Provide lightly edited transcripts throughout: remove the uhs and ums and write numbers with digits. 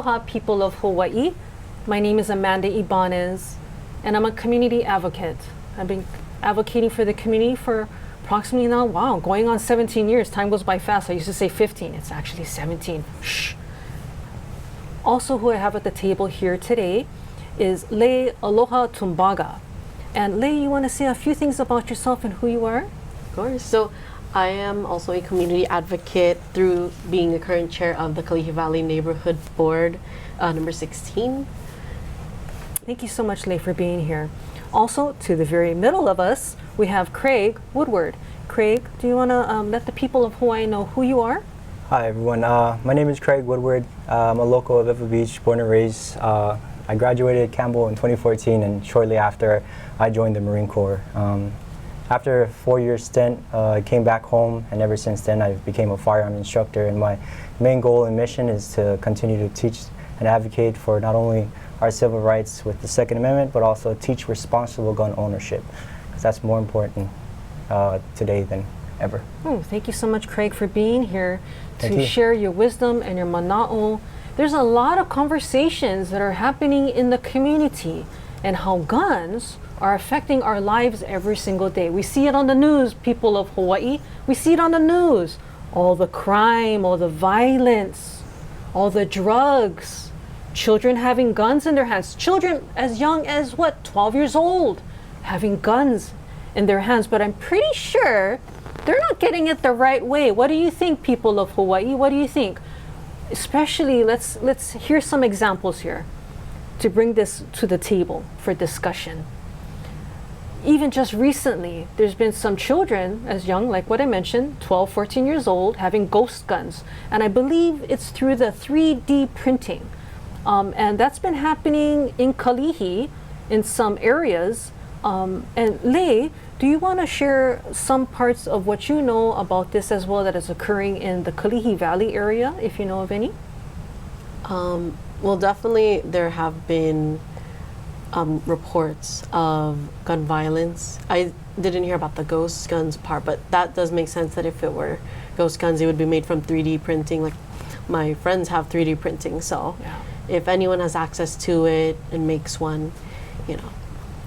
Aloha, people of Hawaii. My name is Amanda Ybanez, and I'm a community advocate. I've been advocating for the community for approximately now, wow, going on 17 years. Time goes by fast. I used to say 15. It's actually 17. Shh. Also, who I have at the table here today is Lei Aloha Tumbaga. And Lei, you want to say a few things about yourself and who you are? Of course. So I am also a community advocate through being the current chair of the Kalihi Valley Neighborhood Board, number 16. Thank you so much, Lei, for being here. Also, to the very middle of us, we have Craig Woodward. Craig, do you want to let the people of Hawaii know who you are? Hi, everyone. My name is Craig Woodward. I'm a local of Ewa Beach, born and raised. I graduated Campbell in 2014, and shortly after, I joined the Marine Corps. After a 4-year stint, I came back home, and ever since then, I became a firearm instructor. And my main goal and mission is to continue to teach and advocate for not only our civil rights with the Second Amendment, but also teach responsible gun ownership, because that's more important today than ever. Oh, thank you so much, Craig, for being here Thank to you. share your wisdom and your mana'o. There's a lot of conversations that are happening in the community and how guns are affecting our lives every single day. We see it on the news, people of Hawaii. We see it on the news. All the crime, all the violence, all the drugs, children having guns in their hands. Children as young as, 12 years old, having guns in their hands. But I'm pretty sure they're not getting it the right way. What do you think, people of Hawaii? What do you think? Especially, let's hear some examples here to bring this to the table for discussion. Even just recently, there's been some children as young, like what I mentioned, 12, 14 years old, having ghost guns. And I believe it's through the 3D printing. And that's been happening in Kalihi in some areas. And Lei, do you want to share some parts of what you know about this as well that is occurring in the Kalihi Valley area, if you know of any? Well, definitely there have been reports of gun violence. I didn't hear about the ghost guns part, but that does make sense that if it were ghost guns, it would be made from 3D printing. Like my friends have 3D printing, so Yeah. if anyone has access to it and makes one,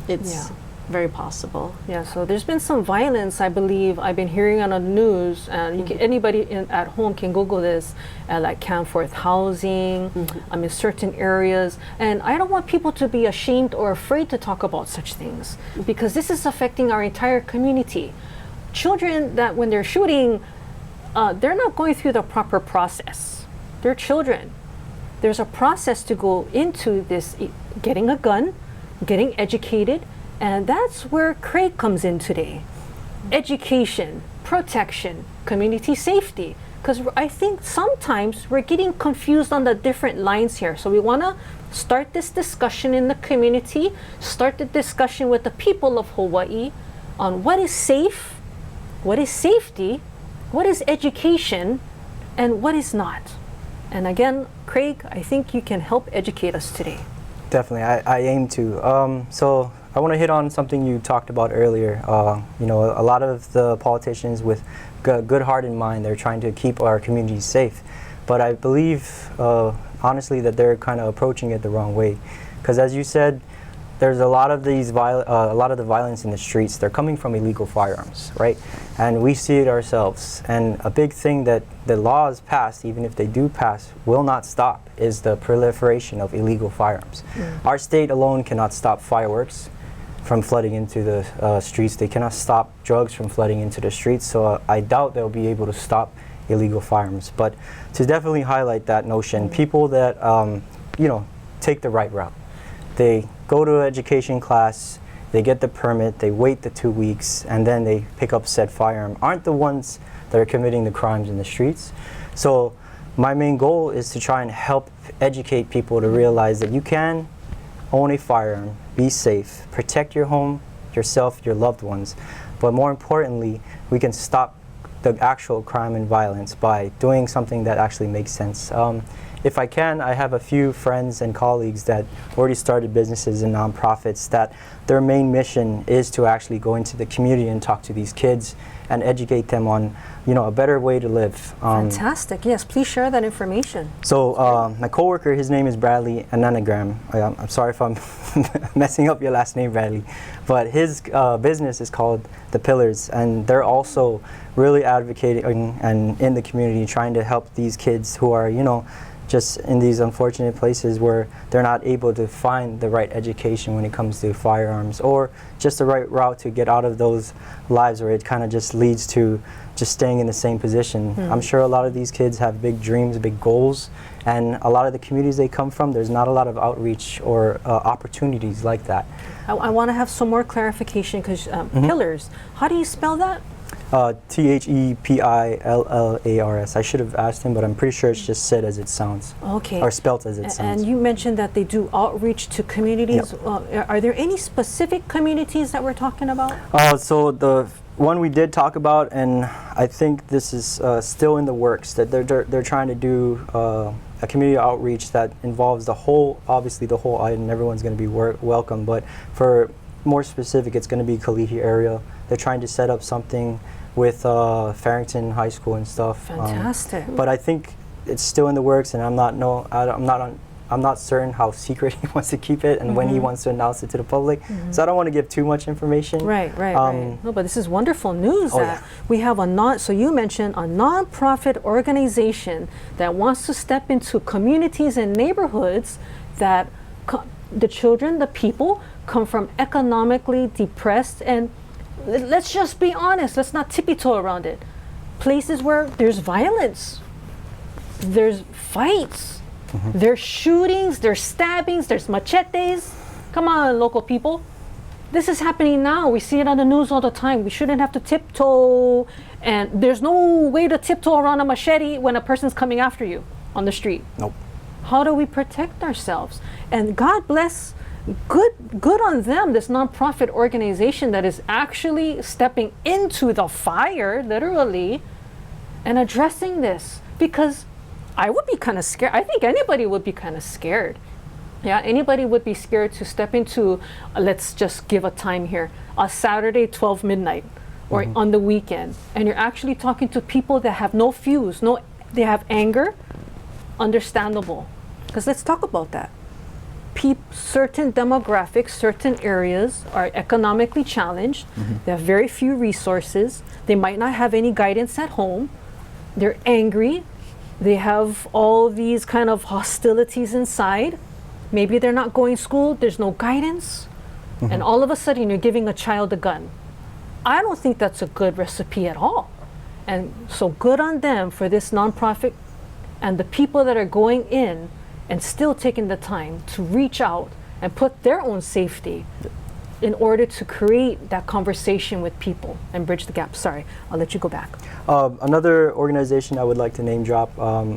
it's very possible. Yeah, so there's been some violence, I believe. I've been hearing on the news, and anybody at home can Google this, like Camforth housing, in certain areas. And I don't want people to be ashamed or afraid to talk about such things, because this is affecting our entire community. Children that when they're shooting, they're not going through the proper process. They're children. There's a process to go into this, getting a gun, getting educated, and that's where Craig comes in today. Education, protection, community safety. Because I think sometimes we're getting confused on the different lines here. So we want to start this discussion in the community, start the discussion with the people of Hawaii on what is safe, what is safety, what is education, and what is not. And again, Craig, I think you can help educate us today. Definitely, I aim to. So I want to hit on something you talked about earlier. A lot of the politicians with good heart in mind, they're trying to keep our communities safe. But I believe, honestly, that they're kind of approaching it the wrong way. Because as you said, there's a lot of the violence in the streets. They're coming from illegal firearms, right? And we see it ourselves. And a big thing that the laws passed, even if they do pass, will not stop is the proliferation of illegal firearms. Our state alone cannot stop fireworks from flooding into the streets. They cannot stop drugs from flooding into the streets. So I doubt they'll be able to stop illegal firearms. But to definitely highlight that notion, people that take the right route. They go to an education class, they get the permit, they wait the 2 weeks, and then they pick up said firearm, aren't the ones that are committing the crimes in the streets. So my main goal is to try and help educate people to realize that you can own a firearm, be safe, protect your home, yourself, your loved ones, but more importantly, we can stop the actual crime and violence by doing something that actually makes sense. if I can, I have a few friends and colleagues that already started businesses and nonprofits that their main mission is to actually go into the community and talk to these kids and educate them on, a better way to live. Fantastic. Yes, please share that information. So my coworker, his name is Bradley Ananagram. I'm sorry if I'm messing up your last name, Bradley, but his business is called The Pillars, and they're also really advocating and in the community trying to help these kids who are, just in these unfortunate places where they're not able to find the right education when it comes to firearms, or just the right route to get out of those lives where it kind of just leads to just staying in the same position. I'm sure a lot of these kids have big dreams, big goals, and a lot of the communities they come from, there's not a lot of outreach or opportunities like that. I want to have some more clarification because pillars, how do you spell that? Thepillars. I should have asked him, but I'm pretty sure it's just said as it sounds. Okay. Or spelt as it sounds. And you mentioned that they do outreach to communities. Yep. Are there any specific communities that we're talking about? So the one we did talk about, and I think this is still in the works, that they're trying to do a community outreach that involves obviously the whole island. Everyone's going to be welcome, but for more specific, it's going to be Kalihi area. They're trying to set up something with Farrington High School and stuff. Fantastic. But I think it's still in the works, and I'm not certain how secret he wants to keep it and when he wants to announce it to the public. So I don't want to give too much information. Right. No, but this is wonderful news that we have so you mentioned a nonprofit organization that wants to step into communities and neighborhoods that the children, the people, come from economically depressed, and let's just be honest, let's not tippy-toe around it. Places where there's violence, there's fights, there's shootings, there's stabbings, there's machetes. Come on, local people. This is happening now. We see it on the news all the time. We shouldn't have to tiptoe, and there's no way to tiptoe around a machete when a person's coming after you on the street. Nope. How do we protect ourselves? And God bless, good on them, this nonprofit organization that is actually stepping into the fire, literally, and addressing this. Because I would be kind of scared. I think anybody would be kind of scared. Yeah, anybody would be scared to step into, let's just give a time here, a Saturday 12 midnight or on the weekend. And you're actually talking to people that have no fuse, they have anger. Understandable. Because let's talk about that. Certain demographics, certain areas are economically challenged. They have very few resources. They might not have any guidance at home. They're angry. They have all these kind of hostilities inside. Maybe they're not going to school. There's no guidance. And all of a sudden you're giving a child a gun. I don't think that's a good recipe at all. And so good on them for this nonprofit and the people that are going in and still taking the time to reach out and put their own safety in order to create that conversation with people and bridge the gap. Sorry, I'll let you go back. Another organization I would like to name drop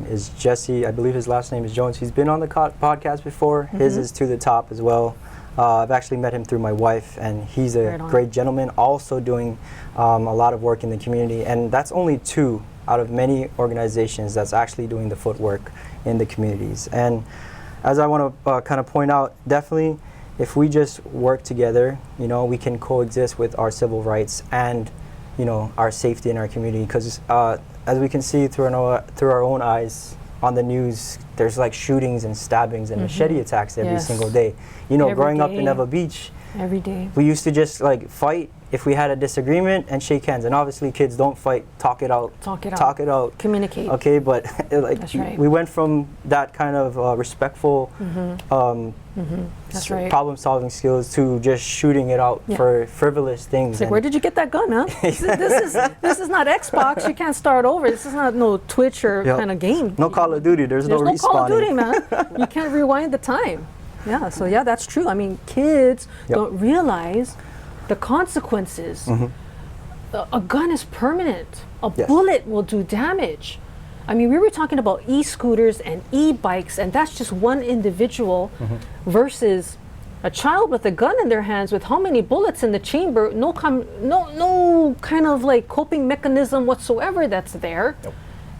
is Jesse. I believe his last name is Jones. He's been on the podcast before. His is To the Top as well. I've actually met him through my wife, and he's a great gentleman, also doing a lot of work in the community. And that's only two out of many organizations that's actually doing the footwork in the communities. And as I want to kind of point out, definitely if we just work together, we can coexist with our civil rights and our safety in our community. Because as we can see through our own eyes on the news, there's like shootings and stabbings and machete attacks every single day. Growing up in Eva Beach, every day, we used to just like fight if we had a disagreement and shake hands. And obviously kids don't fight, talk it out, communicate. Okay, but That's right. we went from that kind of respectful That's right. problem-solving skills to just shooting it out for frivolous things. It's like, where did you get that gun, man? This is not Xbox. You can't start over. This is not no Twitch or kind of game. No Call of Duty. There's no respawning. Call of Duty, man. You can't rewind the time. Yeah, so that's true. I mean, kids don't realize the consequences. A gun is permanent. A bullet will do damage. I mean, we were talking about e-scooters and e-bikes, and that's just one individual versus a child with a gun in their hands with how many bullets in the chamber, no kind of like coping mechanism whatsoever that's there.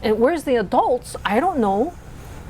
And where's the adults? I don't know.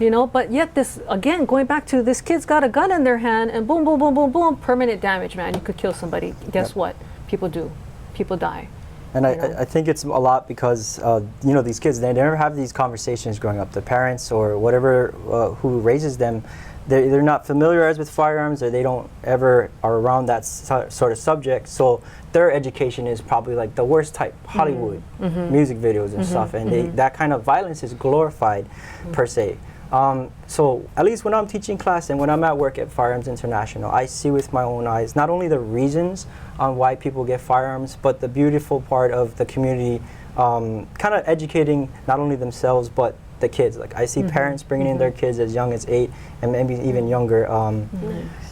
You know, but yet this, again, going back to this kid's got a gun in their hand and boom, boom, boom, boom, boom, permanent damage, man. You could kill somebody. Guess what? People do. People die. And I think it's a lot because, you know, these kids, they never have these conversations growing up. The parents or whatever who raises them, they're not familiarized with firearms, or they don't ever are around that sort of subject. So their education is probably like the worst type, Hollywood, music videos and stuff. And that kind of violence is glorified per se. So at least when I'm teaching class and when I'm at work at Firearms International, I see with my own eyes not only the reasons on why people get firearms, but the beautiful part of the community kind of educating not only themselves but the kids. Like I see parents bringing in their kids as young as 8 and maybe even younger,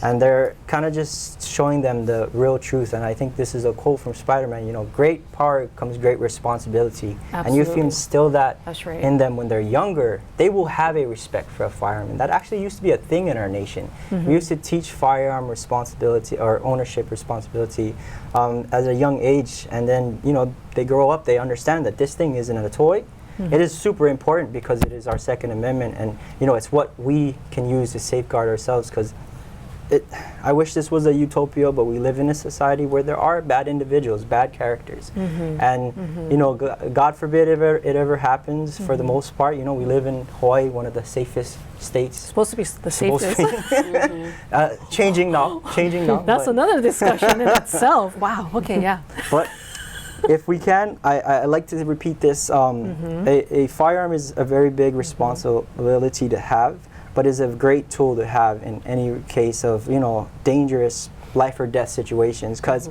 and they're kind of just showing them the real truth. And I think this is a quote from Spider-Man, you know, great power comes great responsibility. Absolutely. And if you instill that right. in them when they're younger, they will have a respect for a firearm. And that actually used to be a thing in our nation. We used to teach firearm responsibility or ownership responsibility at a young age, and then, you know, they grow up, they understand that this thing isn't a toy. It is super important because it is our Second Amendment, and you know, it's what we can use to safeguard ourselves. Because I wish this was a utopia, but we live in a society where there are bad individuals, bad characters, and you know, God forbid it ever happens. For the most part, you know, we live in Hawaii, one of the safest states. Supposed to be the safest. Changing now. That's another discussion in itself. Wow. Okay. Yeah. But if we can, I like to repeat this. A firearm is a very big responsibility to have, but is a great tool to have in any case of, you know, dangerous life or death situations. Because,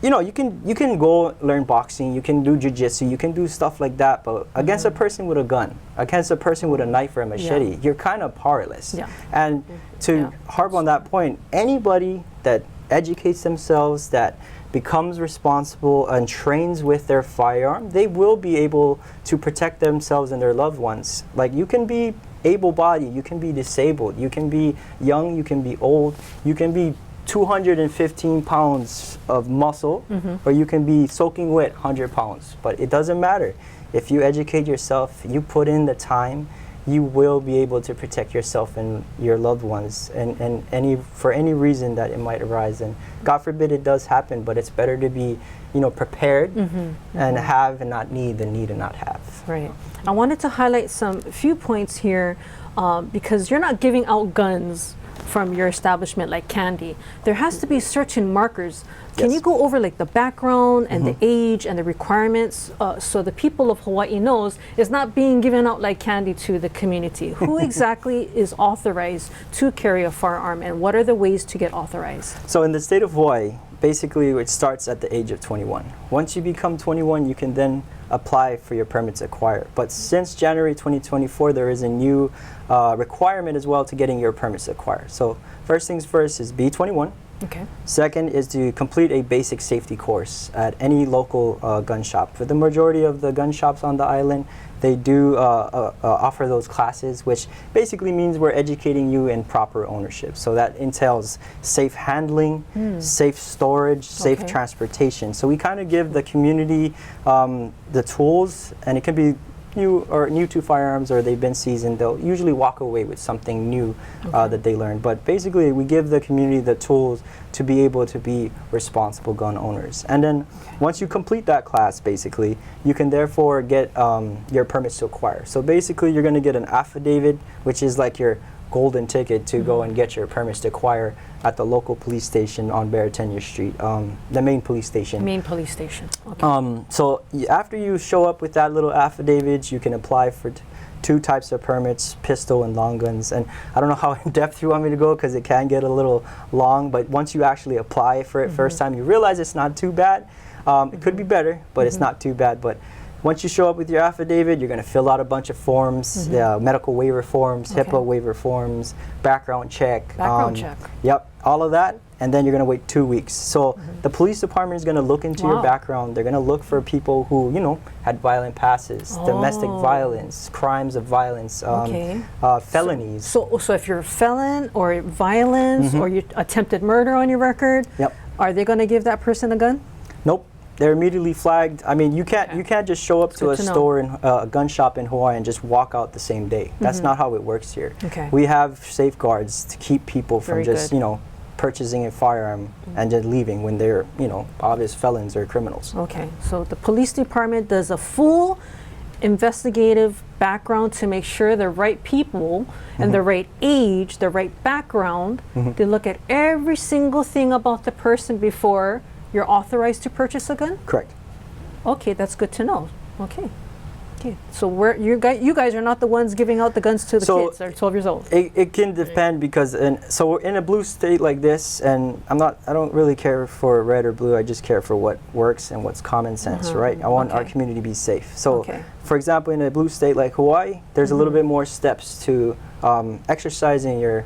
you know, you can go learn boxing, you can do jiu-jitsu, you can do stuff like that, but against a person with a gun, against a person with a knife or a machete, you're kind of powerless. And to harp on that point, anybody that educates themselves, that becomes responsible and trains with their firearm, they will be able to protect themselves and their loved ones. Like, you can be able-bodied, you can be disabled, you can be young, you can be old, you can be 215 pounds of muscle, or you can be soaking wet 100 pounds. But it doesn't matter. If you educate yourself, you put in the time, you will be able to protect yourself and your loved ones, and for any reason that it might arise. And God forbid it does happen, but it's better to be, you know, prepared and have and not need than need and not have. Right. I wanted to highlight few points here, because you're not giving out guns from your establishment like candy. There has to be certain markers. Can you go over like the background and the age and the requirements, so the people of Hawaii knows it's not being given out like candy to the community? Who exactly is authorized to carry a firearm, and what are the ways to get authorized? So in the state of Hawaii, basically it starts at the age of 21. Once you become 21, you can then apply for your permit to acquire. But since January 2024, there is a new requirement as well to getting your permits to acquire. So first things first is be 21. Okay. Second is to complete a basic safety course at any local gun shop. For the majority of the gun shops on the island, they do offer those classes, which basically means we're educating you in proper ownership. So that entails safe handling, safe storage, safe transportation. So we kind of give the community the tools, and it can be new to firearms, or they've been seasoned. They'll usually walk away with something new that they learned. But basically, we give the community the tools to be able to be responsible gun owners. And then once you complete that class, basically, you can therefore get your permits to acquire. So basically, you're going to get an affidavit, which is like your golden ticket to go and get your permits to acquire at the local police station on Baratenia Street, the main police station. Main police station. Okay. So after you show up with that little affidavit, you can apply for two types of permits, pistol and long guns. And I don't know how in depth you want me to go, because it can get a little long, but once you actually apply for it first time, you realize it's not too bad. It could be better, but it's not too bad. But once you show up with your affidavit, you're going to fill out a bunch of forms, medical waiver forms, HIPAA waiver forms, background check. Background check. Yep, all of that. And then you're going to wait 2 weeks. So the police department is going to look into your background. They're going to look for people who, you know, had violent passes, domestic violence, crimes of violence, felonies. So if you're a felon or violence or you attempted murder on your record, are they going to give that person a gun? Nope. they're immediately flagged. I mean, you can't just show up to a store in a gun shop in Hawaii and just walk out the same day. That's not how it works here. Okay. We have safeguards to keep people from just purchasing a firearm and then leaving when they're obvious felons or criminals. Okay, so the police department does a full investigative background to make sure the right people and the right age, the right background. They look at every single thing about the person before you're authorized to purchase a gun? Correct. Okay, that's good to know. Okay. Okay. So you guys are not the ones giving out the guns to the kids that are 12 years old. It can depend because we're in a blue state like this, and I don't really care for red or blue. I just care for what works and what's common sense, right? I want our community to be safe. So, for example, in a blue state like Hawaii, there's a little bit more steps to exercising your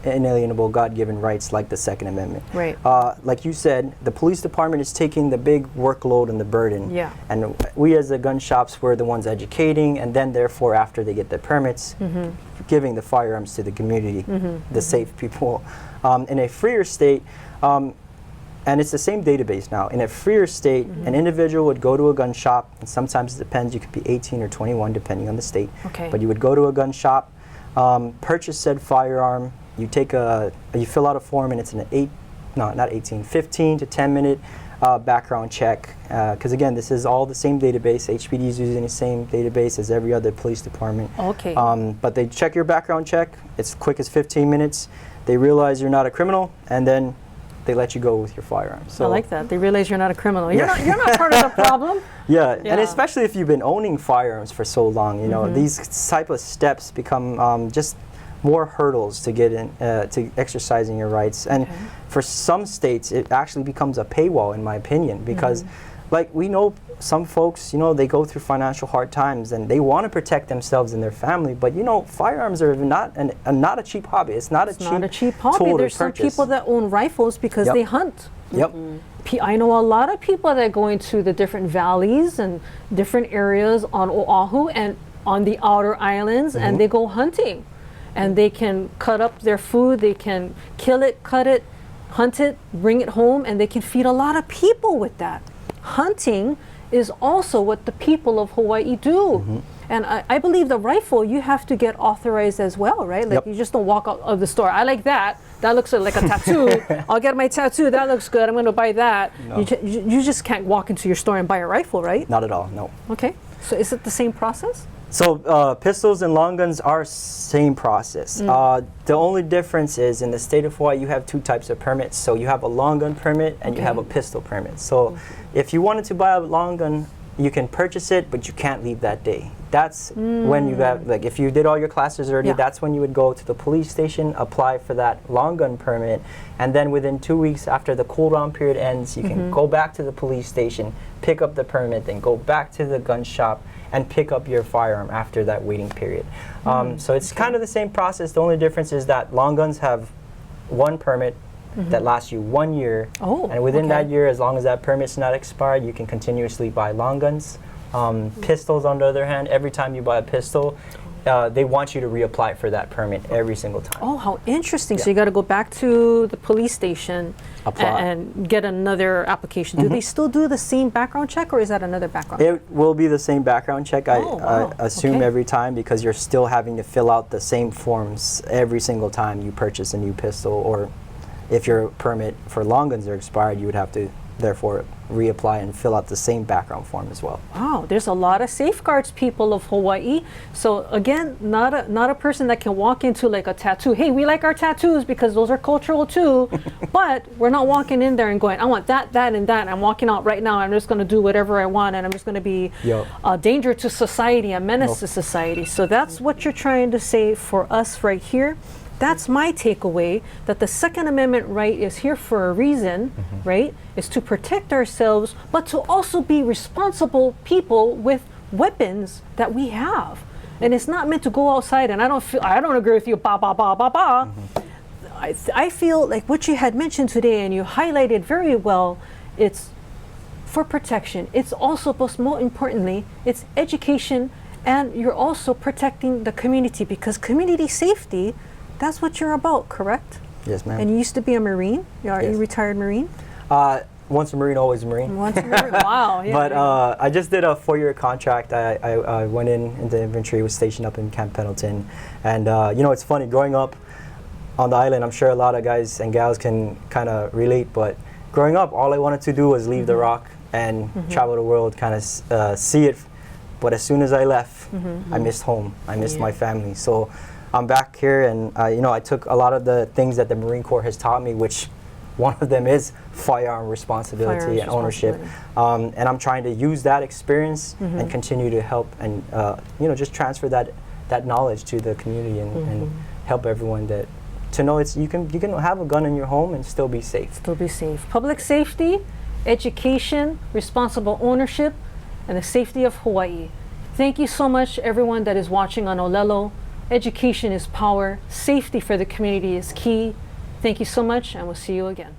inalienable God-given rights, like the Second Amendment. Right. Like you said, the police department is taking the big workload and the burden. Yeah. And we as the gun shops were the ones educating, and then therefore after they get the permits, giving the firearms to the community, the safe people. In a freer state, and it's the same database now, in a freer state, an individual would go to a gun shop, and sometimes it depends, you could be 18 or 21 depending on the state. Okay. But you would go to a gun shop, purchase said firearm, you fill out a form, and it's an 15 to 10 minute background check. Because again, this is all the same database. HPD is using the same database as every other police department. Okay. But they check your background check. It's quick as 15 minutes. They realize you're not a criminal, and then they let you go with your firearm. So I like that. They realize you're not a criminal. You're not part of the problem. Yeah, and especially if you've been owning firearms for so long, these type of steps become just more hurdles to get in to exercising your rights. And for some states, it actually becomes a paywall, in my opinion, because like we know some folks, they go through financial hard times and they want to protect themselves and their family, but firearms are not a cheap hobby. It's not a cheap hobby. Tool There's to some purchase. people that own rifles because they hunt. Yep. I know a lot of people that go into the different valleys and different areas on Oahu and on the outer islands, and they go hunting. And they can cut up their food, they can kill it, cut it, hunt it, bring it home, and they can feed a lot of people with that. Hunting is also what the people of Hawaii do. And I believe the rifle, you have to get authorized as well, right? Like you just don't walk out of the store. I like that. That looks like a tattoo. I'll get my tattoo. That looks good. I'm going to buy that. No. You just can't walk into your store and buy a rifle, right? Not at all, no. Okay. So is it the same process? So pistols and long guns are same process. The only difference is in the state of Hawaii, you have two types of permits. So you have a long gun permit and you have a pistol permit. So if you wanted to buy a long gun, you can purchase it, but you can't leave that day. That's when you have, like if you did all your classes already, that's when you would go to the police station, apply for that long gun permit, and then within 2 weeks after the cool down period ends, you can go back to the police station, pick up the permit, then go back to the gun shop and pick up your firearm after that waiting period. So it's kind of the same process. The only difference is that long guns have one permit that lasts you 1 year, and within that year, as long as that permit's not expired, you can continuously buy long guns. Pistols, on the other hand, every time you buy a pistol, they want you to reapply for that permit every single time. Oh, how interesting. So you got to go back to the police station and get another application. Do they still do the same background check, or is that another background check? It will be the same background check, I assume, every time, because you're still having to fill out the same forms every single time you purchase a new pistol, or if your permit for long guns are expired, you would have to therefore reapply and fill out the same background form as well. Wow, there's a lot of safeguards, people of Hawaii. So again, not a person that can walk into like a tattoo. Hey, we like our tattoos because those are cultural too, but we're not walking in there and going, I want that, that, and that. I'm walking out right now. I'm just going to do whatever I want, and I'm just going to be a danger to society, a menace to society. So that's what you're trying to say for us right here. That's my takeaway, that the Second Amendment right is here for a reason, right? Is to protect ourselves, but to also be responsible people with weapons that we have. And it's not meant to go outside, and I don't agree with you, ba, ba, ba, ba, ba. I feel like what you had mentioned today, and you highlighted very well, it's for protection. It's also, most importantly, it's education, and you're also protecting the community, because community safety, that's what you're about, correct? Yes, ma'am. And you used to be a Marine? You retired Marine? once a Marine, always a Marine. Once more. Wow. Yeah. But I just did a 4-year contract. I went into infantry, was stationed up in Camp Pendleton. And, you know, it's funny, growing up on the island, I'm sure a lot of guys and gals can kind of relate, but growing up, all I wanted to do was leave the rock and travel the world, kind of see it. But as soon as I left, I missed home. I missed my family. So I'm back here, and you know, I took a lot of the things that the Marine Corps has taught me, which one of them is firearm responsibility and ownership. And I'm trying to use that experience and continue to help and you know, just transfer that knowledge to the community and help everyone to know you can have a gun in your home and still be safe. Still be safe. Public safety, education, responsible ownership, and the safety of Hawaii. Thank you so much, everyone that is watching on Olelo. Education is power. Safety for the community is key. Thank you so much, and we'll see you again.